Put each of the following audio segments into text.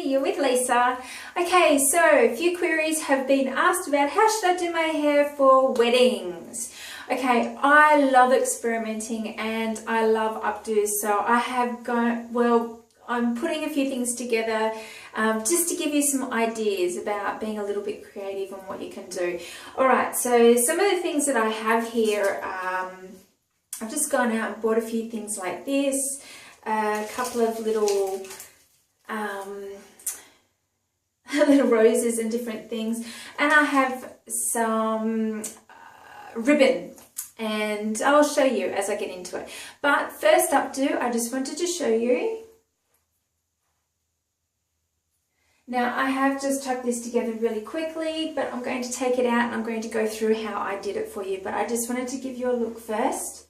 you're with Lisa. Okay, so a few queries have been asked about how should I do my hair for weddings. Okay, I love experimenting and I love updos, so I have I'm putting a few things together just to give you some ideas about being a little bit creative on what you can do. Alright, so some of the things that I have here, I've just gone out and bought a few things like this, a couple of little little roses and different things, and I have some ribbon, and I'll show you as I get into it. But first updo, I just wanted to show you. Now I have just tucked this together really quickly, but I'm going to take it out and I'm going to go through how I did it for you, but I just wanted to give you a look first.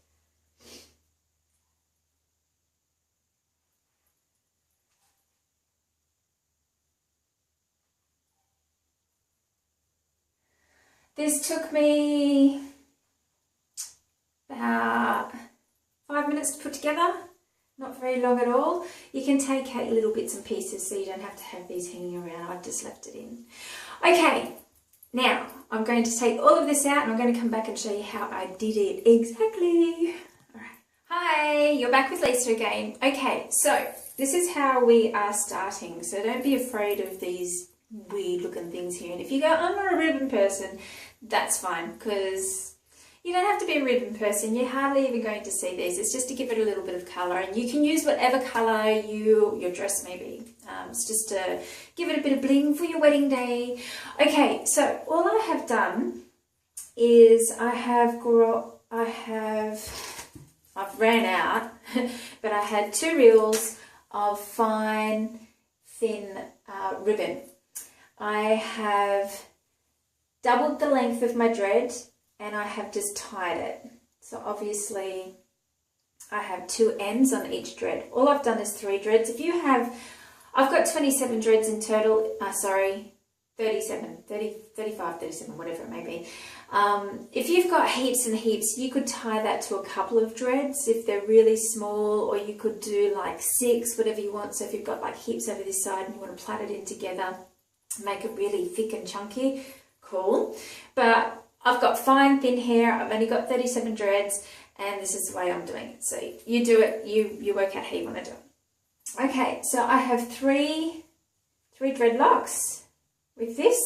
This took me about 5 minutes to put together, not very long at all. You can take out little bits and pieces so you don't have to have these hanging around. I've just left it in. Okay, now I'm going to take all of this out and I'm going to come back and show you how I did it exactly. All right. Hi, you're back with Lisa again. Okay, so this is how we are starting, so don't be afraid of these weird looking things here, and if you go, I'm not a ribbon person, that's fine, because you don't have to be a ribbon person. You're hardly even going to see these. It's just to give it a little bit of colour, and you can use whatever colour your dress may be. It's just to give it a bit of bling for your wedding day. Okay, so all I have done is I've ran out, but I had 2 reels of fine, thin ribbon. I have doubled the length of my dread and I have just tied it. So obviously I have 2 ends on each dread. All I've done is 3 dreads. If you have, I've got 27 dreads in total, 35, 37, whatever it may be. If you've got heaps and heaps, you could tie that to a couple of dreads if they're really small, or you could do like 6, whatever you want. So if you've got like heaps over this side and you want to plait it in together, make it really thick and chunky, cool. But I've got fine thin hair, I've only got 37 dreads, and this is the way I'm doing it. So you do it, you work out how you want to do it. Okay, so I have three dreadlocks with this.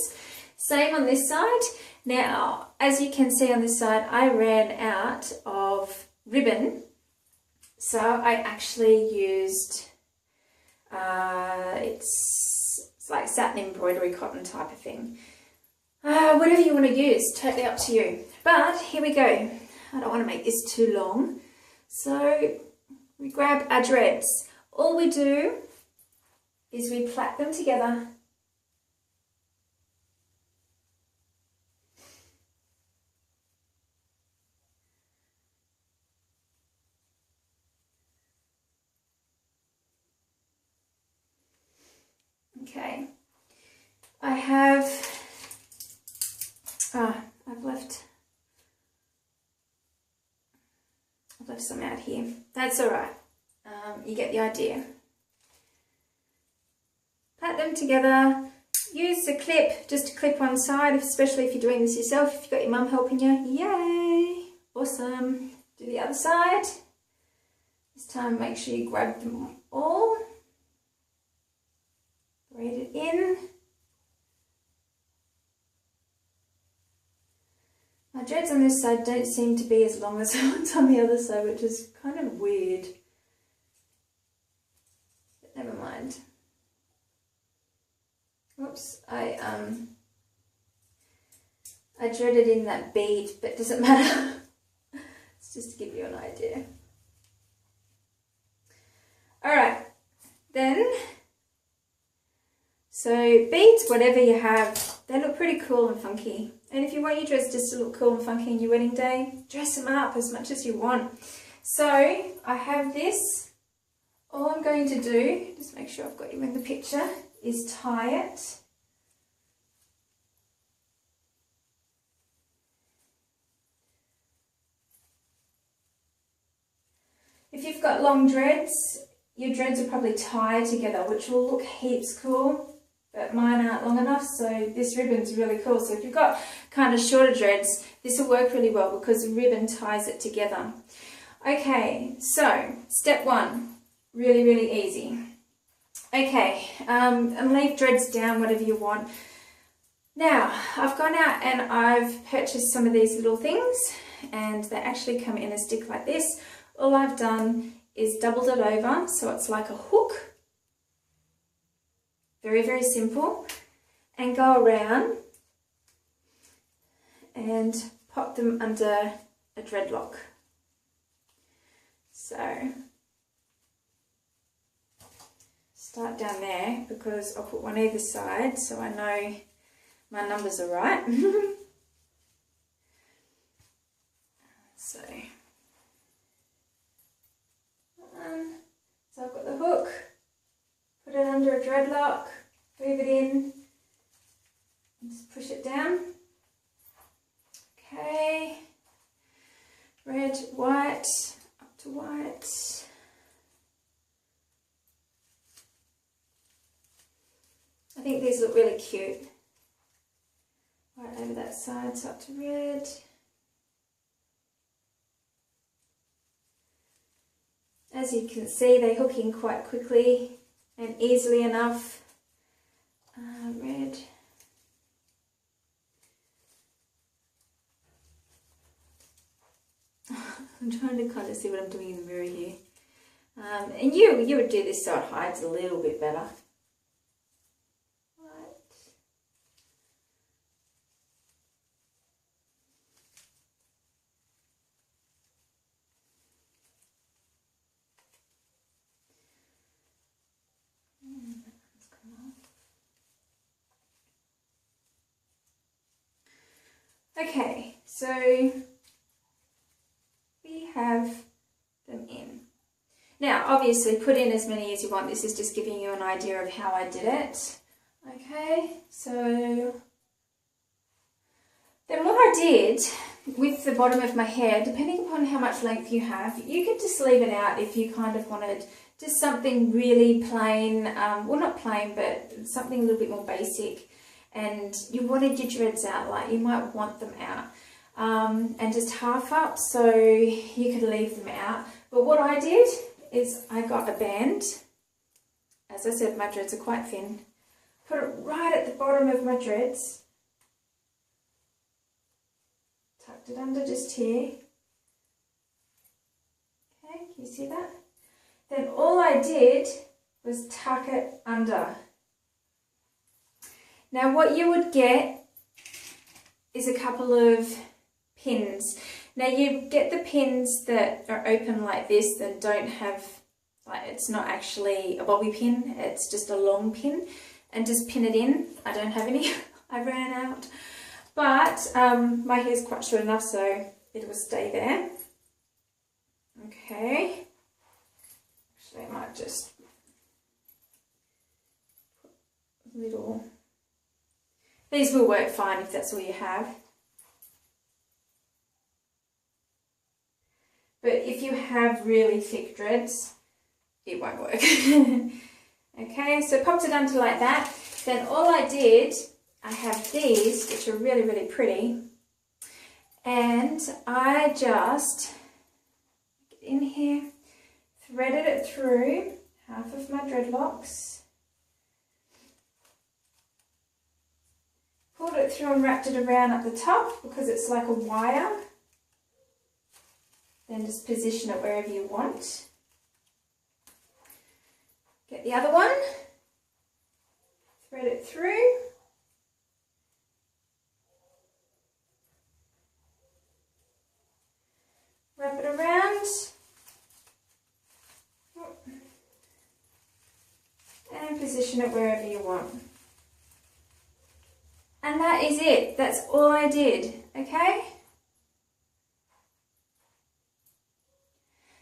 Same on this side. Now, as you can see on this side, I ran out of ribbon, so I actually used, it's like satin embroidery cotton type of thing. Whatever you want to use, totally up to you. But here we go. I don't want to make this too long. So we grab our dreads. All we do is we plait them together. Okay, I've left some out here. That's all right. You get the idea. Plait them together. Use the clip just to clip one side, especially if you're doing this yourself. If you've got your mum helping you, yay! Awesome. Do the other side. This time, make sure you grab them all. Braid it in. My dreads on this side don't seem to be as long as the ones on the other side, which is kind of weird. But never mind. Oops, I dreaded in that bead, but it doesn't matter. It's just to give you an idea. Alright, then, so beads, whatever you have, they look pretty cool and funky. And if you want your dress just to look cool and funky on your wedding day, dress them up as much as you want. So I have this. All I'm going to do, just make sure I've got you in the picture, is tie it. If you've got long dreads, your dreads will probably tie together, which will look heaps cool, but mine aren't long enough, so this ribbon's really cool. So if you've got kind of shorter dreads, this will work really well because the ribbon ties it together. Okay, so step one, really, really easy. Okay, and leave dreads down, whatever you want. Now, I've gone out and I've purchased some of these little things, and they actually come in a stick like this. All I've done is doubled it over, so it's like a hook. Very, very simple. And go around and pop them under a dreadlock. So, start down there because I'll put one either side so I know my numbers are right. So I've got the hook, put it under a dreadlock, move it in, and just push it down. Okay, red, white, up to white. I think these look really cute. Right over that side, so up to red. As you can see, they hook in quite quickly and easily enough. Red. I'm trying to kind of see what I'm doing in the mirror here. And you would do this so it hides a little bit better. Okay, so we have them in. Now, obviously, put in as many as you want. This is just giving you an idea of how I did it. Okay, so then what I did with the bottom of my hair, depending upon how much length you have, you could just leave it out if you kind of wanted just something really plain, well not plain, but something a little bit more basic. And you wanted your dreads out, like you might want them out, and just half up, so you could leave them out. But what I did is I got a band. As I said, my dreads are quite thin. Put it right at the bottom of my dreads. Tucked it under just here. Okay, can you see that? Then all I did was tuck it under. Now what you would get is a couple of pins. Now you get the pins that are open like this that don't have, like it's not actually a bobby pin, it's just a long pin, and just pin it in. I don't have any, I ran out. But my hair's quite short enough so it will stay there. Okay. Actually I might just put a little... These will work fine if that's all you have. But if you have really thick dreads, it won't work. Okay, so popped it under like that. Then all I did, I have these, which are really, really pretty. And I just, get in here, threaded it through half of my dreadlocks. Pulled it through and wrapped it around at the top because it's like a wire. Then just position it wherever you want. Get the other one, thread it through. Wrap it around. And position it wherever you want. And that is it. That's all I did, okay?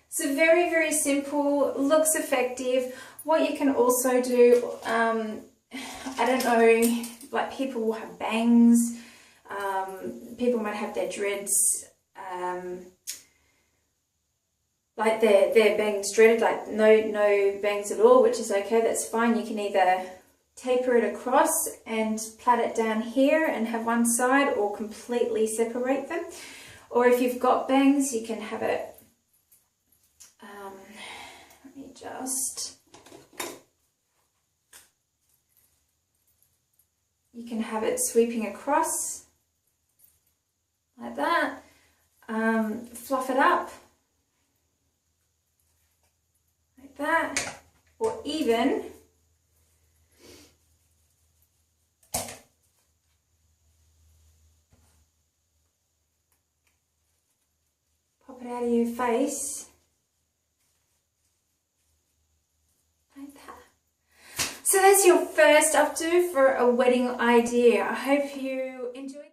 So very, very simple, looks effective. What you can also do, I don't know, like people will have bangs, people might have their dreads like their bangs dreaded, like no bangs at all, which is okay, that's fine. You can either taper it across and plait it down here and have one side, or completely separate them. Or if you've got bangs, you can have it, let me just, you can have it sweeping across like that, fluff it up like that, or even pop it out of your face like that. So that's your first updo for a wedding idea. I hope you enjoy.